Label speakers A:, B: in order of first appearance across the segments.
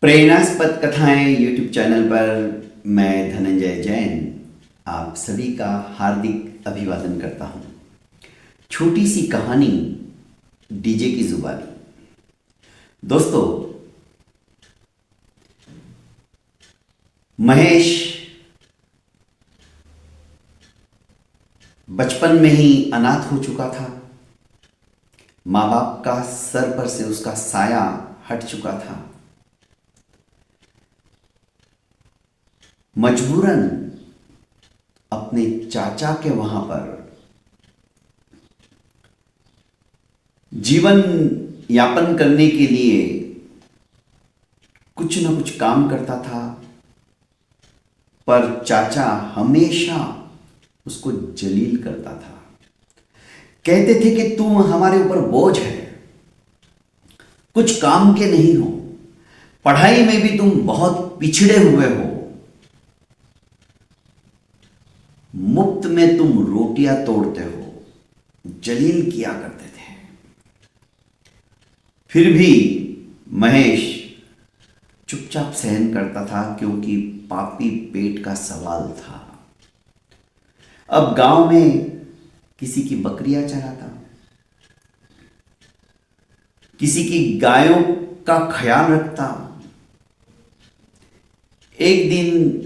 A: प्रेरणास्पद कथाएं YouTube channel पर मैं धनंजय जैन आप सभी का हार्दिक अभिवादन करता हूं। छोटी सी कहानी डीजे की जुबानी। दोस्तों, महेश बचपन में ही अनाथ हो चुका था। माँ बाप का सर पर से उसका साया हट चुका था। मजबूरन अपने चाचा के वहां पर जीवन यापन करने के लिए कुछ न कुछ काम करता था, पर चाचा हमेशा उसको जलील करता था। कहते थे कि तुम हमारे ऊपर बोझ है, कुछ काम के नहीं हो, पढ़ाई में भी तुम बहुत पिछड़े हुए हो, मुफ्त में तुम रोटियां तोड़ते हो, जलील किया करते थे। फिर भी महेश चुपचाप सहन करता था, क्योंकि पापी पेट का सवाल था। अब गांव में किसी की बकरियां चराता, किसी की गायों का ख्याल रखता। एक दिन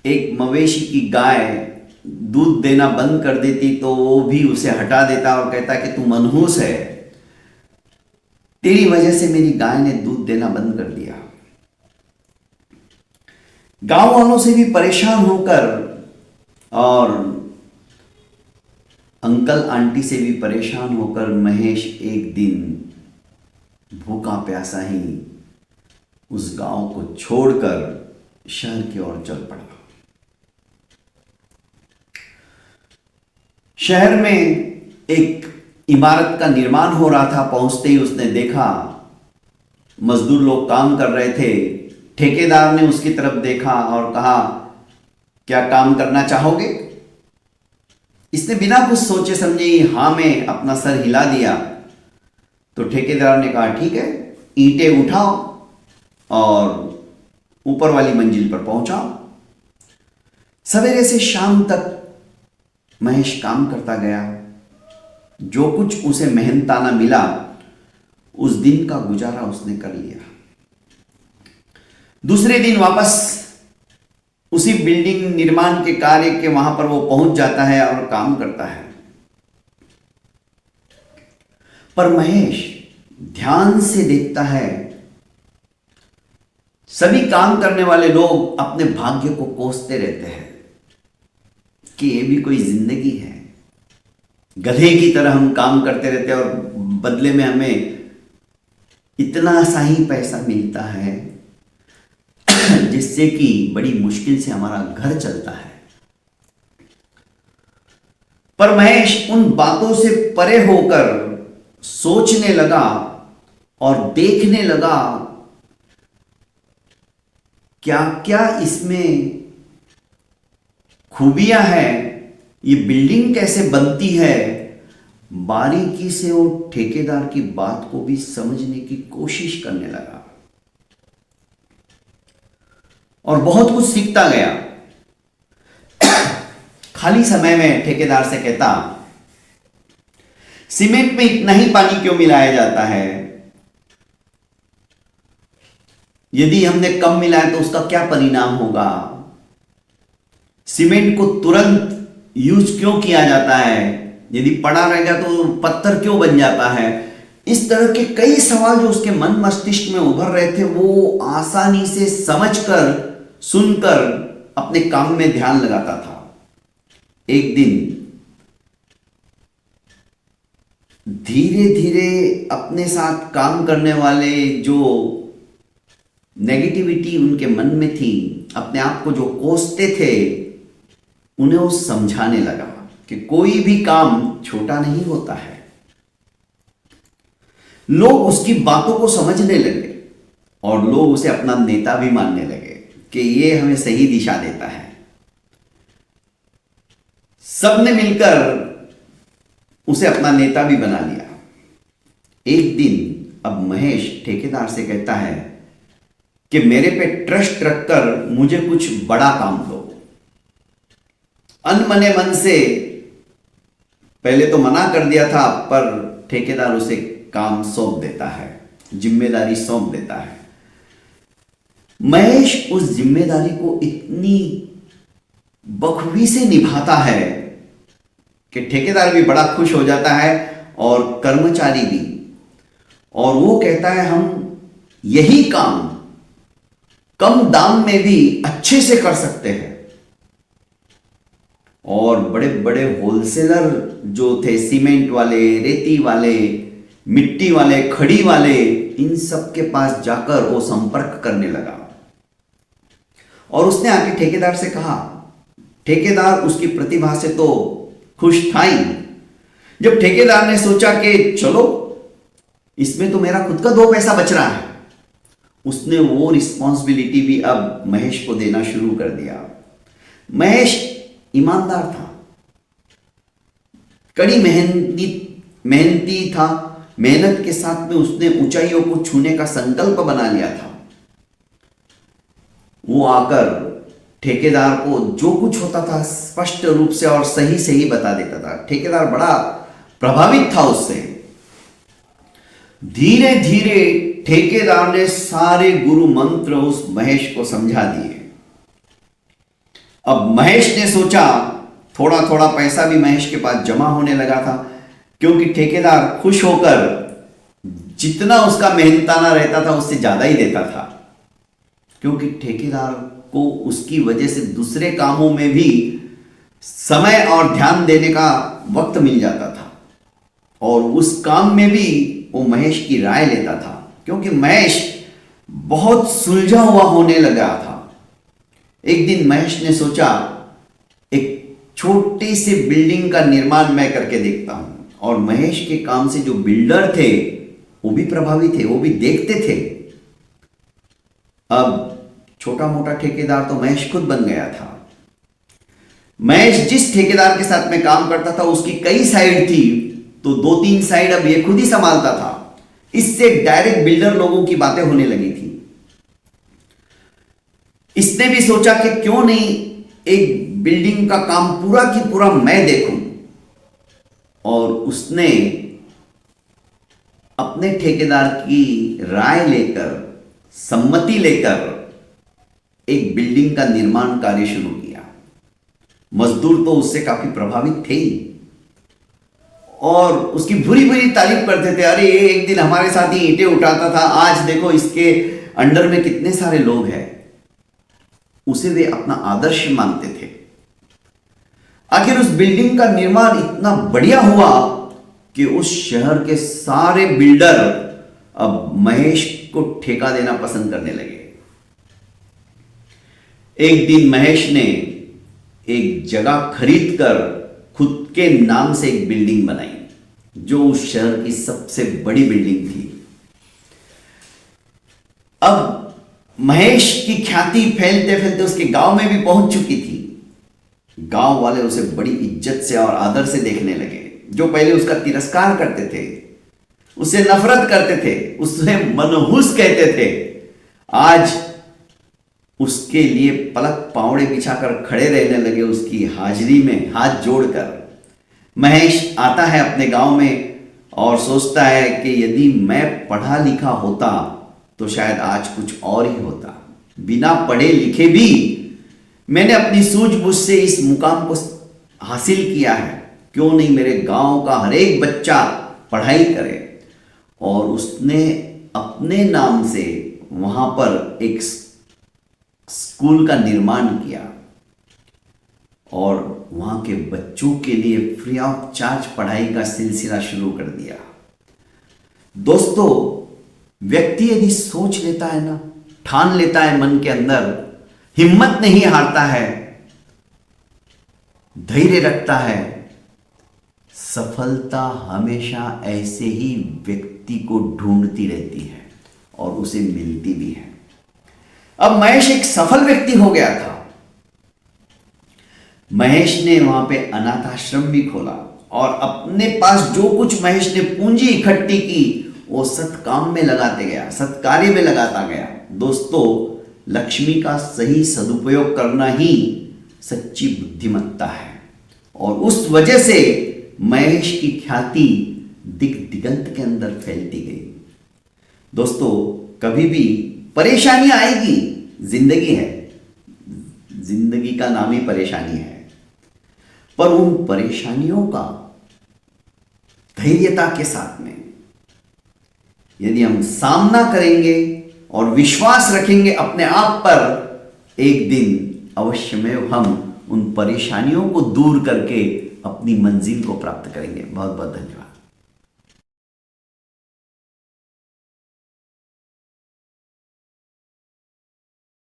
A: एक मवेशी की गाय दूध देना बंद कर देती तो वो भी उसे हटा देता और कहता कि तू मनहूस है, तेरी वजह से मेरी गाय ने दूध देना बंद कर दिया। गांव वालों से भी परेशान होकर और अंकल आंटी से भी परेशान होकर महेश एक दिन भूखा प्यासा ही उस गांव को छोड़कर शहर की ओर चल पड़ा। शहर में एक इमारत का निर्माण हो रहा था। पहुंचते ही उसने देखा मजदूर लोग काम कर रहे थे। ठेकेदार ने उसकी तरफ देखा और कहा, क्या काम करना चाहोगे? इसने बिना कुछ सोचे समझे ही हां में अपना सर हिला दिया। तो ठेकेदार ने कहा, ठीक है, ईंटें उठाओ और ऊपर वाली मंजिल पर पहुंचाओ। सवेरे से शाम तक महेश काम करता गया। जो कुछ उसे मेहनताना मिला, उस दिन का गुजारा उसने कर लिया। दूसरे दिन वापस उसी बिल्डिंग निर्माण के कार्य के वहां पर वो पहुंच जाता है और काम करता है। पर महेश ध्यान से देखता है, सभी काम करने वाले लोग अपने भाग्य को कोसते रहते हैं कि ये भी कोई जिंदगी है। गधे की तरह हम काम करते रहते हैं और बदले में हमें इतना सा ही पैसा मिलता है जिससे कि बड़ी मुश्किल से हमारा घर चलता है। पर महेश उन बातों से परे होकर सोचने लगा और देखने लगा क्या क्या इसमें खूबियां हैं, ये बिल्डिंग कैसे बनती है। बारीकी से वो ठेकेदार की बात को भी समझने की कोशिश करने लगा और बहुत कुछ सीखता गया। खाली समय में ठेकेदार से कहता, सीमेंट में इतना ही पानी क्यों मिलाया जाता है? यदि हमने कम मिलाया तो उसका क्या परिणाम होगा? सीमेंट को तुरंत यूज क्यों किया जाता है? यदि पड़ा रहेगा तो पत्थर क्यों बन जाता है? इस तरह के कई सवाल जो उसके मन मस्तिष्क में उभर रहे थे, वो आसानी से समझकर, सुनकर अपने काम में ध्यान लगाता था। एक दिन धीरे धीरे अपने साथ काम करने वाले जो नेगेटिविटी उनके मन में थी, अपने आप को जो कोसते थे, उन्हें वो समझाने लगा कि कोई भी काम छोटा नहीं होता है। लोग उसकी बातों को समझने लगे और लोग उसे अपना नेता भी मानने लगे कि ये हमें सही दिशा देता है। सबने मिलकर उसे अपना नेता भी बना लिया। एक दिन अब महेश ठेकेदार से कहता है, कि मेरे पे ट्रस्ट रखकर मुझे कुछ बड़ा काम दो। अनमने मन से पहले तो मना कर दिया था, पर ठेकेदार उसे काम सौंप देता है, जिम्मेदारी सौंप देता है। महेश उस जिम्मेदारी को इतनी बखूबी से निभाता है कि ठेकेदार भी बड़ा खुश हो जाता है और कर्मचारी भी। और वो कहता है हम यही काम कम दाम में भी अच्छे से कर सकते हैं। और बड़े बड़े होलसेलर जो थे, सीमेंट वाले, रेती वाले, मिट्टी वाले, खड़ी वाले, इन सब के पास जाकर वो संपर्क करने लगा। और उसने आके ठेकेदार से कहा, ठेकेदार उसकी प्रतिभा से तो खुश था ही। जब ठेकेदार ने सोचा कि चलो इसमें तो मेरा खुद का 2 पैसा बच रहा है, उसने वो रिस्पॉन्सिबिलिटी भी अब महेश को देना शुरू कर दिया। महेश ईमानदार था, कड़ी मेहनती था। मेहनत के साथ में उसने ऊंचाइयों को छूने का संकल्प बना लिया था। वो आकर ठेकेदार को जो कुछ होता था स्पष्ट रूप से और सही सही बता देता था। ठेकेदार बड़ा प्रभावित था उससे। धीरे धीरे ठेकेदार ने सारे गुरु मंत्र उस महेश को समझा दिए। अब महेश ने सोचा, थोड़ा थोड़ा पैसा भी महेश के पास जमा होने लगा था, क्योंकि ठेकेदार खुश होकर जितना उसका मेहनताना रहता था उससे ज्यादा ही देता था। क्योंकि ठेकेदार को उसकी वजह से दूसरे कामों में भी समय और ध्यान देने का वक्त मिल जाता था, और उस काम में भी वो महेश की राय लेता था। क्योंकि महेश बहुत सुलझा हुआ होने लगा था। एक दिन महेश ने सोचा, एक छोटी सी बिल्डिंग का निर्माण मैं करके देखता हूं। और महेश के काम से जो बिल्डर थे वो भी प्रभावित थे, वो भी देखते थे। अब छोटा मोटा ठेकेदार तो महेश खुद बन गया था। महेश जिस ठेकेदार के साथ में काम करता था उसकी कई साइड थी, तो 2-3 साइड अब ये खुद ही संभालता था। इससे डायरेक्ट बिल्डर लोगों की बातें होने लगी थी। इसने भी सोचा कि क्यों नहीं एक बिल्डिंग का काम पूरा की पूरा मैं देखूं। और उसने अपने ठेकेदार की राय लेकर, सम्मति लेकर एक बिल्डिंग का निर्माण कार्य शुरू किया। मजदूर तो उससे काफी प्रभावित थे ही, और उसकी बुरी बुरी तारीफ करते थे। अरे ये एक दिन हमारे साथ ही ईंटें उठाता था, आज देखो इसके अंडर में कितने सारे लोग हैं। उसे वे अपना आदर्श मानते थे। आखिर उस बिल्डिंग का निर्माण इतना बढ़िया हुआ कि उस शहर के सारे बिल्डर अब महेश को ठेका देना पसंद करने लगे। एक दिन महेश ने एक जगह खरीदकर खुद के नाम से एक बिल्डिंग बनाई, जो उस शहर की सबसे बड़ी बिल्डिंग थी। अब महेश की ख्याति फैलते फैलते उसके गांव में भी पहुंच चुकी थी। गांव वाले उसे बड़ी इज्जत से और आदर से देखने लगे। जो पहले उसका तिरस्कार करते थे, उससे नफरत करते थे, उसे मनहूस कहते थे, आज उसके लिए पलक पावड़े बिछाकर खड़े रहने लगे उसकी हाजिरी में हाथ जोड़कर। महेश आता है अपने गांव में और सोचता है कि यदि मैं पढ़ा लिखा होता तो शायद आज कुछ और ही होता। बिना पढ़े लिखे भी मैंने अपनी सूझबूझ से इस मुकाम को हासिल किया है। क्यों नहीं मेरे गांव का हर एक बच्चा पढ़ाई करे। और उसने अपने नाम से वहां पर एक स्कूल का निर्माण किया और वहां के बच्चों के लिए फ्री ऑफ चार्ज पढ़ाई का सिलसिला शुरू कर दिया। दोस्तों, व्यक्ति यदि सोच लेता है ना, ठान लेता है मन के अंदर, हिम्मत नहीं हारता है, धैर्य रखता है, सफलता हमेशा ऐसे ही व्यक्ति को ढूंढती रहती है और उसे मिलती भी है। अब महेश एक सफल व्यक्ति हो गया था। महेश ने वहां पे अनाथ आश्रम भी खोला और अपने पास जो कुछ महेश ने पूंजी इकट्ठी की वो सत्काम में लगाते गया, सत्कार्य में लगाता गया। दोस्तों, लक्ष्मी का सही सदुपयोग करना ही सच्ची बुद्धिमत्ता है, और उस वजह से महेश की ख्याति दिग दिगंत के अंदर फैलती गई। दोस्तों, कभी भी परेशानियां आएगी, जिंदगी है, जिंदगी का नाम ही परेशानी है, पर उन परेशानियों का धैर्यता के साथ में यदि हम सामना करेंगे और विश्वास रखेंगे अपने आप पर, एक दिन अवश्य में हम उन परेशानियों को दूर करके अपनी मंजिल को प्राप्त करेंगे। बहुत बहुत धन्यवाद।